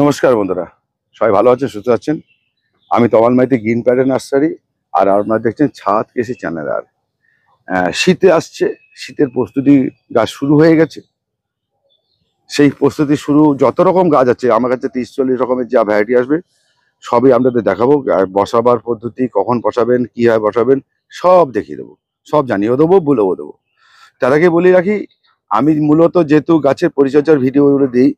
নমস্কার বন্ধুরা, সবাই ভালো আছেন, সুস্থ আছেন। আমি তমাল মাইতি, গ্রিন প্যাডের নার্সারি। আর আপনারা দেখছেন ছাদ কৃষি চ্যানেল। আর শীতে আসছে, শীতের প্রস্তুতি গাছ শুরু হয়ে গেছে। সেই প্রস্তুতি শুরু, যত রকম গাছ আছে আমার কাছে 30-40 রকমের যা ভ্যারাইটি আসবে সবই আপনাদের দেখাবো। আর বসাবার পদ্ধতি, কখন বসাবেন, কীভাবে বসাবেন, সব দেখিয়ে দেবো, সব জানিয়েও দেবো, বলেও দেবো। তার আগে বলে রাখি, আমি মূলত যেহেতু গাছের পরিচর্যার ভিডিওগুলো দিই,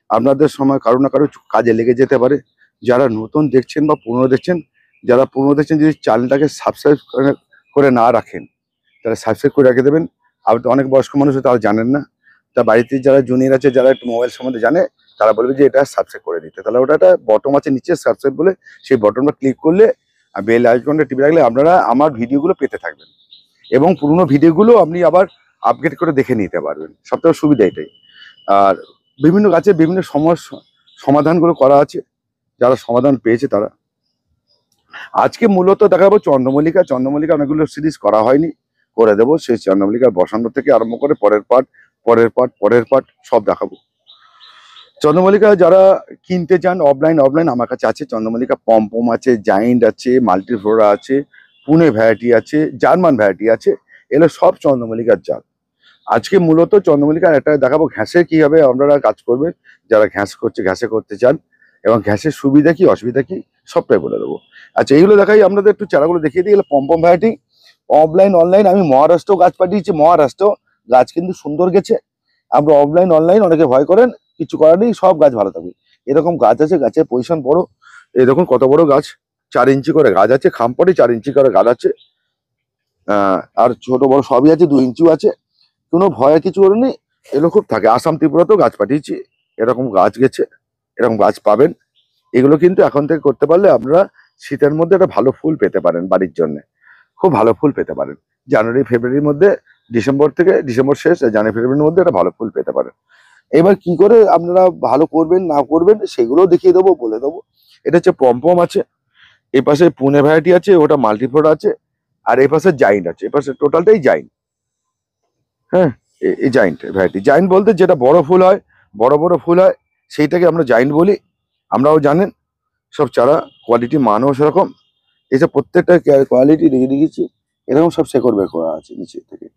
আপনাদের সময় কারো না কারো কাজে লেগে যেতে পারে। যারা নতুন দেখছেন বা পুরনো দেখছেন, যারা পুরনো দেখছেন, যদি চ্যানেলটাকে সাবস্ক্রাইব করে না রাখেন তাহলে সাবস্ক্রাইব করে রেখে দেবেন। আপনি তো অনেক বয়স্ক মানুষ, তারা জানেন না। তা বাড়িতে যারা জুনিয়র আছে, যারা একটু মোবাইল সম্বন্ধে জানে, তারা বলবে যে এটা সাবস্ক্রাইব করে দিতে। তাহলে ওটা একটা বটন আছে নিচে, সাবস্ক্রাইব বলে, সেই বটনটা ক্লিক করলে বেল আইকনটা টিপে রাখলে আপনারা আমার ভিডিওগুলো পেতে থাকবেন। এবং পুরনো ভিডিওগুলো আপনি আবার আপগ্রেড করে দেখে নিতে পারবেন। সবথেকে সুবিধা এটাই। আর বিভিন্ন গাছের বিভিন্ন সমস্যা সমাধানগুলো করা আছে, যারা সমাধান পেয়েছে তারা। আজকে মূলত দেখাবো চন্দ্রমল্লিকা। চন্দ্রমল্লিকা অনেকগুলো সিরিজ করা হয়নি, করে দেবো। সেই চন্দ্রমল্লিকার বসানো থেকে আরম্ভ করে পরের পার্ট সব দেখাবো। চন্দ্রমল্লিকা যারা কিনতে চান, অফলাইন আমার কাছে আছে। চন্দ্রমল্লিকা পম্পম আছে, জাইন্ট আছে, মাল্টিফ্লোরা আছে, পুনে ভ্যারাইটি আছে, জার্মান ভ্যারাইটি আছে। এগুলো সব চন্দ্রমল্লিকার জাত। আজকে মূলত চন্দ্রমল্লিকার একটা দেখাবো ঘ্যাসে কিভাবে আপনারা কাজ করবেন, যারা ঘ্যাসে করতে চান, এবং ঘ্যাসের সুবিধা কি অসুবিধা কি সবটাই বলে দেবো। আচ্ছা, এইগুলো দেখাই আপনাদের, একটু চারাগুলো দেখিয়ে দিই। এগুলো পম্পম ভ্যারাইটি, অনলাইন আমি মহারাষ্ট্র গাছ পাঠিয়েছি। মহারাষ্ট্র গাছ কিন্তু সুন্দর গেছে। আমরা অনলাইন অনেকে ভয় করেন, কিছু করার নেই, সব গাছ ভালো থাকবে। এরকম গাছ আছে, গাছের পজিশন বড়। এই দেখুন কত বড় গাছ, 4 ইঞ্চি করে গাছ আছে। খামপটে 4 ইঞ্চি করে গাছ আছে। আর ছোট বড় সবই আছে, 2 ইঞ্চিও আছে। কোনো ভয়ের কিছু নেই। এগুলো খুব থাকে। আসাম ত্রিপুরাতেও গাছ পাঠিয়েছি, এরকম গাছ গেছে, এরকম গাছ পাবেন। এগুলো কিন্তু এখন থেকে করতে পারলে আপনারা শীতের মধ্যে একটা ভালো ফুল পেতে পারেন, বাড়ির জন্য খুব ভালো ফুল পেতে পারেন। জানুয়ারি ফেব্রুয়ারির মধ্যে, ডিসেম্বর শেষ জানুয়ারি ফেব্রুয়ারির মধ্যে একটা ভালো ফুল পেতে পারেন। এবার কি করে আপনারা ভালো করবেন না করবেন সেগুলো দেখিয়ে দেবো, বলে দেবো। এটা হচ্ছে পম্পম আছে, এ পাশে পুনে ভ্যারাইটি আছে, ওটা মাল্টিফ্লোরা আছে, আর এই পাশে জাইন্ট আছে। এ পাশে টোটালটাই জাইন্ট। হ্যাঁ, এই জাইন্ট ভ্যারাইটি। জাইন্ট বলতে যেটা বড় ফুল হয়, বড় ফুল হয়, সেইটাকে আমরা জাইন্ট বলি। আমরাও জানেন সব চারা কোয়ালিটি মানও সেরকম। এসব প্রত্যেকটা কোয়ালিটি লিখে দিয়েছি। এরকম সব শেকড় বের করা আছে নিচে থেকে।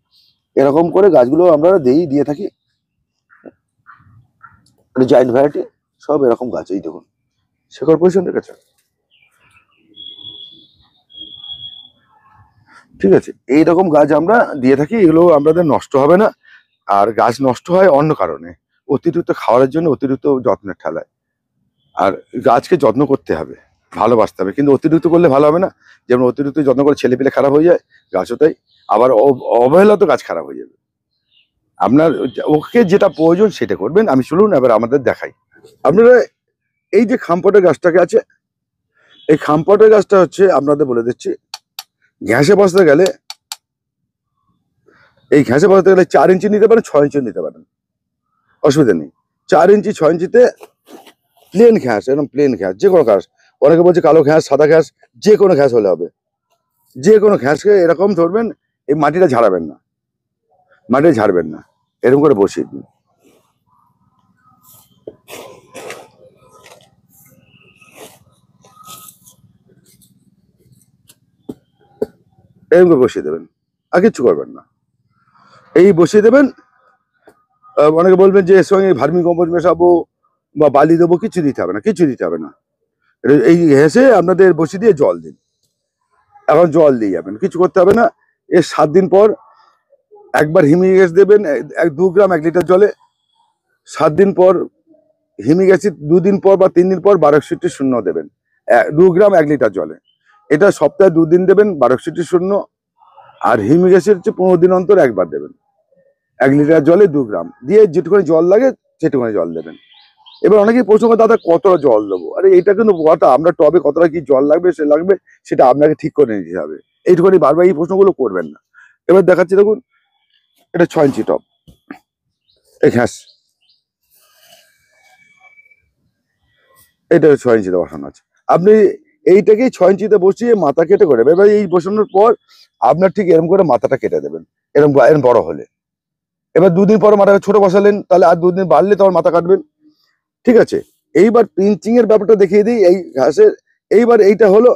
এরকম করে গাছগুলো আমরা দিয়ে থাকি। জাইন্ট ভ্যারাইটি সব এরকম গাছ। এই দেখুন শেকড় পজিশন দেখেছেন, ঠিক আছে? এইরকম গাছ আমরা দিয়ে থাকি। এগুলো আমাদের নষ্ট হবে না। আর গাছ নষ্ট হয় অন্য কারণে, অতিরিক্ত খাওয়ার জন্য, অতিরিক্ত যত্নের ঠেলায়। আর গাছকে যত্ন করতে হবে, ভালোবাসতে হবে, কিন্তু অতিরিক্ত করলে ভালো হবে না। যেমন অতিরিক্ত যত্ন করে ছেলে পেলে খারাপ হয়ে যায়, গাছও তাই। আবার অবহেলা তো গাছ খারাপ হয়ে যাবে। আপনার ওকে যেটা প্রয়োজন সেটা করবেন। আমি চলুন এবার আমাদের দেখাই। আপনারা এই যে খামপটের গাছটাকে আছে, এই খামপটের গাছটা হচ্ছে আপনাদের বলে দিচ্ছি, ঘ্যাসে বসাতে গেলে, এই ঘ্যাসে বসাতে গেলে 4 ইঞ্চি নিতে পারেন, 6 ইঞ্চি নিতে পারেন, অসুবিধা নেই। 4 ইঞ্চি 6 ইঞ্চিতে প্লেন ঘ্যাস, এরকম প্লেন ঘ্যাস, যে কোনো ঘাস। অনেকে বলছে কালো ঘ্যাস, সাদা ঘ্যাস, যে কোনো ঘ্যাস হলে হবে। যে কোনো ঘ্যাসকে এরকম ধরবেন, এই মাটিটা ঝাড়াবেন না, মাটিটা ঝাড়বেন না, এরকম করে বসিয়ে দিন। এরকম করে বসিয়ে দেবেন, আর কিচ্ছু করবেন না, এই বসিয়ে দেবেন। অনেকে বলবেন যে এর সঙ্গে ভার্মি কম্পোস্ট মেশাবো বা বালি দেবো, কিছু দিতে হবে না, কিছু দিতে হবে না। এই ঘ্যাসে আপনাদের বসিয়ে দিয়ে জল দিন। এখন জল দিয়ে যাবেন, কিছু করতে হবে না। এর 7 দিন পর একবার হিমিক অ্যাসিড দেবেন, 2 গ্রাম 1 লিটার জলে। 7 দিন পর হিমিক অ্যাসিড, 2 দিন পর বা 3 দিন পর 1260 দেবেন, 2 গ্রাম 1 লিটার জলে। এটা সপ্তাহে 2 দিন দেবেন 1260। আর হিমিক অ্যাসিড হচ্ছে 15 দিন অন্তর একবার দেবেন, 1 লিটার জলে 2 গ্রাম দিয়ে, যেটুকুনি জল লাগে সেটুকুনি জল দেবেন। এবার অনেকেই প্রশ্ন করে, দাদা কতটা জল দেবো? আরে এটা কিন্তু কথা, আমরা টবে কতটা কি জল লাগবে সেটা আপনাকে ঠিক করে নিতে হবে। এইটুকুনি বারবার এই প্রশ্নগুলো করবেন না। এবার দেখাচ্ছি, দেখুন এটা 6 ইঞ্চি টব, এই ঘ্যাস, এটা 6 ইঞ্চিতে বসানো আছে। আপনি এইটাকেই 6 ইঞ্চিতে বসিয়ে মাথা কেটে করে, এবার এই বসানোর পর আপনার ঠিক এরকম করে মাথাটা কেটে দেবেন, এরকম বড় হলে। এবার 2 দিন পর মাথাটা ছোট বসালেন, তাহলে আর 2 দিন বাড়লে তখন মাথা কাটবেন, ঠিক আছে? এইবার পিঞ্চিং এর ব্যাপারটা দেখিয়ে দিই এই ঘাসের। এইবার এইটা হলো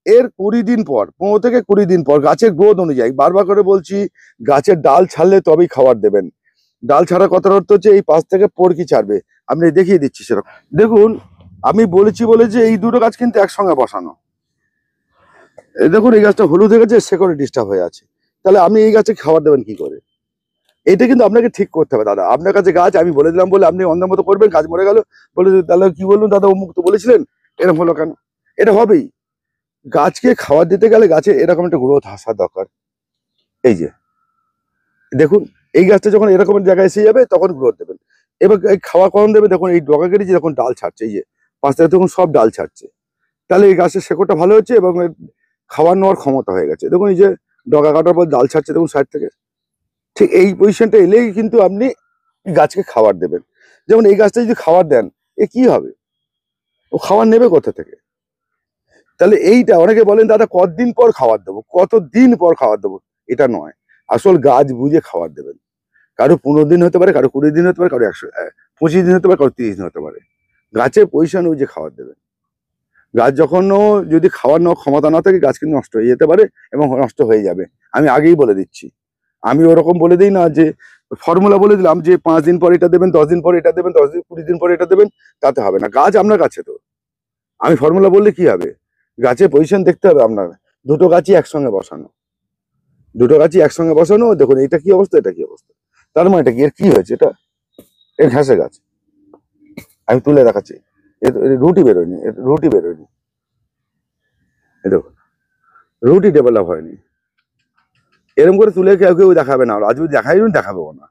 এর 20 দিন পর, 15 থেকে 20 দিন পর গাছের গ্রোথ অনুযায়ী, বারবার করে বলছি গাছের ডাল ছাড়লে তবেই খাবার দেবেন। ডাল ছাড়া কথার অর্থ হচ্ছে এই 5 থেকে পড়কি ছাড়বে। আমি দেখিয়ে দিচ্ছি সেরকম। দেখুন, আমি বলেছি বলে যে এই দুটো গাছ কিন্তু একসঙ্গে বসানো। এই দেখুন, এই গাছটা হলুদ হয়ে গেছে, শেকড়ে ডিস্টার্ব হয়ে আছে। তাহলে আপনি এই গাছে খাবার দেবেন কি করে? এটা কিন্তু আপনাকে ঠিক করতে হবে দাদা। আপনার কাছে গাছ আমি বলে দিলাম বলে আপনি অন্ধের মতো করবেন, গাছ মরে গেল বলে তাহলে কি বলুন দাদা, অমুক তো বলেছিলেন, এরকম হলো কেন? এটা হবেই। গাছকে খাবার দিতে গেলে গাছে এরকম একটা গ্রোথ আসা দরকার। এই যে দেখুন, এই গাছটা যখন এরকম জায়গায় এসে যাবে তখন গ্রোথ দেবেন। এবার এই খাওয়া কখন দেবে? দেখুন এই ডগা কেটে যখন ডাল ছাড়ছে, এই যে পাঁচ থেকে তখন সব ডাল ছাড়ছে, তাহলে এই গাছের শেকড়টা ভালো হচ্ছে এবং এর খাবার নেওয়ার ক্ষমতা হয়ে গেছে। দেখুন এই যে ডগা কাটার পর ডাল ছাড়ছে দেখুন সাইড থেকে। ঠিক এই পজিশনটা এলেই কিন্তু আপনি গাছকে খাবার দেবেন। যেমন এই গাছটা যদি খাবার দেন, এ কি হবে? ও খাবার নেবে কোথা থেকে? তাহলে এইটা অনেকে বলেন দাদা কতদিন পর খাবার দেবো, কতদিন পর খাবার দেবো? এটা নয়, আসল গাছ বুঝে খাবার দেবেন। কারো 15 দিন হতে পারে, কারো 20 দিন হতে পারে, কারো 25 দিন হতে পারে, কারো 30 দিন হতে পারে। গাছের পজিশন বুঝে খাবার দেবেন। গাছ যখনও যদি খাওয়ার নেওয়ার ক্ষমতা না থাকে গাছ কিন্তু নষ্ট হয়ে যেতে পারে এবং নষ্ট হয়ে যাবে। আমি আগেই বলে দিচ্ছি। আমি ওরকম বলে দিই না যে ফর্মুলা বলে দিলাম যে 5 দিন পর এটা দেবেন, 10 দিন পর এটা দেবেন, 10 দিন 20 দিন পর এটা দেবেন, তাতে হবে না। গাছ আপনার কাছে তো, আমি ফর্মুলা বললে কি হবে? গাছের পজিশন দেখতে হবে আপনার। দুটো গাছই একসঙ্গে বসানো, দুটো গাছই একসঙ্গে বসানো। দেখুন এটা কি অবস্থা, এটা কি অবস্থা। তার মানে এটা কি, এর কি হয়েছে? এটা এর ঘাসে গাছ, আমি তুলে দেখাচ্ছি। রুটি বেরোয়নি, রুটি বেরোয়নি। এই দেখুন, রুটি ডেভেলপ হয়নি। এরকম করে তুলে কেউ কেউ দেখাবে না, আজ দেখাই দেখাবেও না।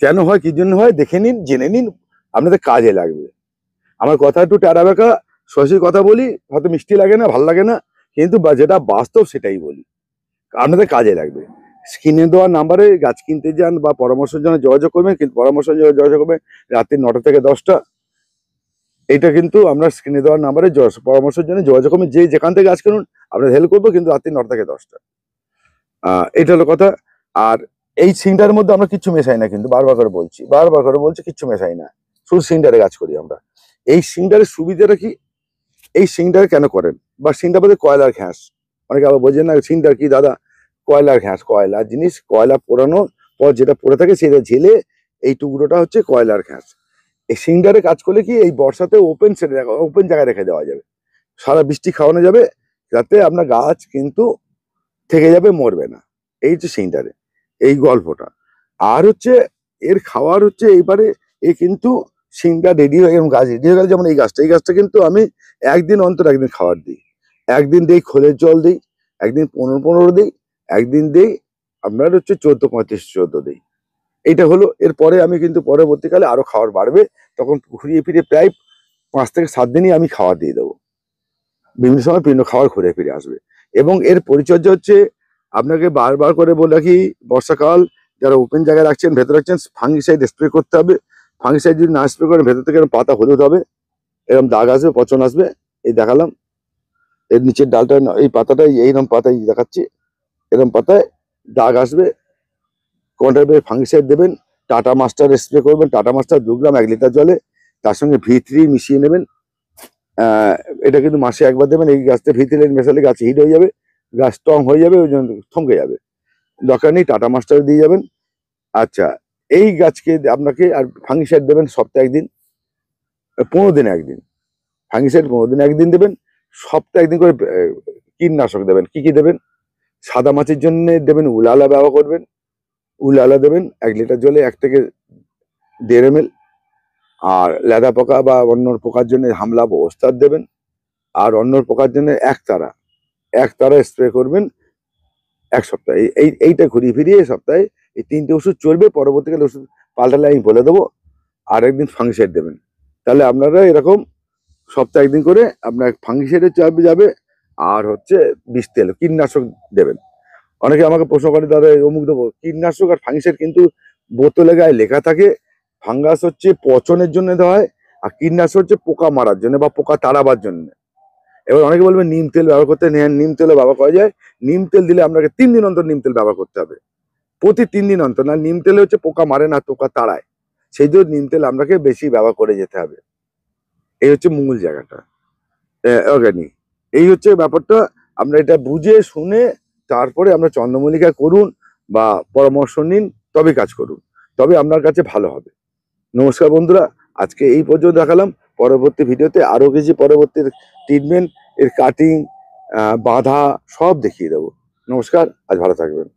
কেন হয়, কি জন্য হয়, দেখে নিন, জেনে নিন, আপনাদের কাজে লাগবে। আমার কথা একটু টেরা বেঁকা সরাসরি কথা বলি, হয়তো মিষ্টি লাগে না, ভাল লাগে না, কিন্তু যেটা বাস্তব সেটাই বলি, আপনাদের কাজে লাগবে। স্ক্রিনে দেওয়া নাম্বারে গাছ কিনতে যান বা পরামর্শের জন্য যোগাযোগ করবেন, কিন্তু পরামর্শের জন্য যোগাযোগ করবেন রাত্রি 9টা থেকে 10টা। এটা কিন্তু আমরা স্ক্রিনে দেওয়ার নাম্বারে পরামর্শের জন্য যোগাযোগ করবেন। যে যেখান থেকে গাছ কিনুন আপনাদের হেল্প করবো, কিন্তু রাত্রি 9টা থেকে 10টা। এটা হলো কথা। আর এই সিনটার মধ্যে আমরা কিচ্ছু মেশাই না, কিন্তু বারবার করে বলছি, বারবার করে বলছি, কিচ্ছু মেশাই না, শুধু সিনটারে কাজ করি আমরা। এই সিনটারের সুবিধাটা কি? এই সিনটার কেন করেন, বা সিনটার মধ্যে কয়লার ঘ্যাস, অনেকে আবার বোঝেন না সিনটার কি দাদা। কয়লার ঘ্যাস, কয়লার জিনিস, কয়লা পোড়ানোর পর যেটা পড়ে থাকে সেটা ঝেলে এই টুকরোটা হচ্ছে কয়লার ঘ্যাস। এই সিনটারে কাজ করলে কি, এই বর্ষাতে ওপেন সেটে ওপেন জায়গায় রেখে দেওয়া যাবে, সারা বৃষ্টি খাওয়ানো যাবে, যাতে আপনার গাছ কিন্তু থেকে যাবে, মরবে না। এই হচ্ছে সিনটারে এই গল্পটা। আর হচ্ছে এর খাওয়ার হচ্ছে এইবারে এ কিন্তু সিনটা রেডি হয়ে গেল, গাছ রেডি হয়ে গেল। যেমন এই গাছটা, এই গাছটা কিন্তু আমি একদিন অন্তর একদিন খাবার দিই। একদিন দিই খোলের জল দিই, একদিন 15-15 দিই, একদিন দিই আপনার হচ্ছে 14-35-14 দিই। এইটা হলো। এরপরে আমি কিন্তু পরবর্তীকালে আরো খাবার বাড়বে, তখন ঘুরিয়ে ফিরে প্রায় 5 থেকে 7 দিনই আমি খাবার দিয়ে দেবো। বিভিন্ন সময় বিভিন্ন খাবার ঘুরে ফিরে আসবে। এবং এর পরিচর্যা হচ্ছে, আপনাকে বারবার করে বলে রাখি, বর্ষাকাল যারা ওপেন জায়গায় রাখছেন, ভেতরে রাখছেন, ফাঙ্গিসাইড স্প্রে করতে হবে। ফাঙ্গিসাইড যদি না স্প্রে করেন, ভেতর থেকে পাতা হলুদ হবে, এরকম দাগ আসবে, পচন আসবে। এই দেখালাম, এর নিচের ডালটা, এই পাতাটা, এইরকম পাতায় দেখাচ্ছি, এরকম পাতায় দাগ আসবে। কোনটা ফাঙ্গিসাইড দেবেন, টাটা মাস্টার স্প্রে করবেন। টাটা মাস্টার 2 গ্রাম 1 লিটার জলে, তার সঙ্গে V3 মিশিয়ে নেবেন। এটা কিন্তু মাসে একবার দেবেন। এই গাছটা V3 মেশালে গাছ হিট হয়ে যাবে, গাছ স্ট্রং হয়ে যাবে, ওই জন্য থমকে যাবে, দরকার নেই। টাটা মাস্টার দিয়ে যাবেন। আচ্ছা, এই গাছকে আপনাকে আর ফাঙ্গিসাইড দেবেন সপ্তাহে একদিন, 15 দিনে একদিন। ফাঙ্গিসাইড 15 দিনে একদিন দেবেন, সপ্তাহে একদিন করে কীটনাশক দেবেন। কি কি দেবেন? সাদা মাছির জন্য দেবেন উলালা, ব্যবহার করবেন, উলালা দেবেন 1 লিটার জলে 1 থেকে 1.5 ml। আর লেদা পোকা বা অন্য পোকার জন্য হামলা ওস্তাদ দেবেন। আর অন্য পোকার জন্য একতারা স্প্রে করবেন 1 সপ্তাহে। এইটা ঘুরিয়ে ফিরিয়ে সপ্তাহে এই 3টে ওষুধ চলবে। পরবর্তীকালে ওষুধ পাল্টালে আমি বলে দেবো। আর একদিন ফাঙ্গিসাইড দেবেন। তাহলে আপনারা এরকম সপ্তাহে একদিন করে আপনার ফাঙ্গিসাইডের চাপ যাবে, আর হচ্ছে বিষ তেল, কীটনাশক দেবেন। অনেকে আমাকে প্রশ্ন করে, দাদা অমুক দেবো, কীটনাশক আর ফাঙ্গিসাইড কিন্তু বোতলে গায়ে লেখা থাকে। ফাঙ্গাস হচ্ছে পচনের জন্য দেওয়া হয়, আর কীটনাশক হচ্ছে পোকা মারার জন্য বা পোকা তাড়াবার জন্য। এবার অনেকে বলবে নিম তেল ব্যবহার করতে, নিম তেলও ব্যবহার করা যায়। নিম তেল দিলে আপনাকে 3 দিন অন্তর নিম তেল ব্যবহার করতে হবে, প্রতি 3 দিন অন্তর। না, নিম তেলে হচ্ছে পোকা মারে না, পোকা তাড়ায়, সেই জন্য নিম তেল আপনাকে বেশি ব্যবহার করে যেতে হবে। এই হচ্ছে মূল জায়গাটা, অর্গানিক। এই হচ্ছে ব্যাপারটা। আমরা এটা বুঝে শুনে তারপরে আমরা চন্দ্রমল্লিকা করুন বা পরামর্শ নিন, তবে কাজ করুন, তবে আপনার কাছে ভালো হবে। নমস্কার বন্ধুরা, আজকে এই পর্যন্ত দেখালাম। পরবর্তী ভিডিওতে আরো কিছু পরবর্তী ট্রিটমেন্ট, এর কাটিং, বাধা সব দেখিয়ে দেবো। নমস্কার, আজ ভালো থাকবেন।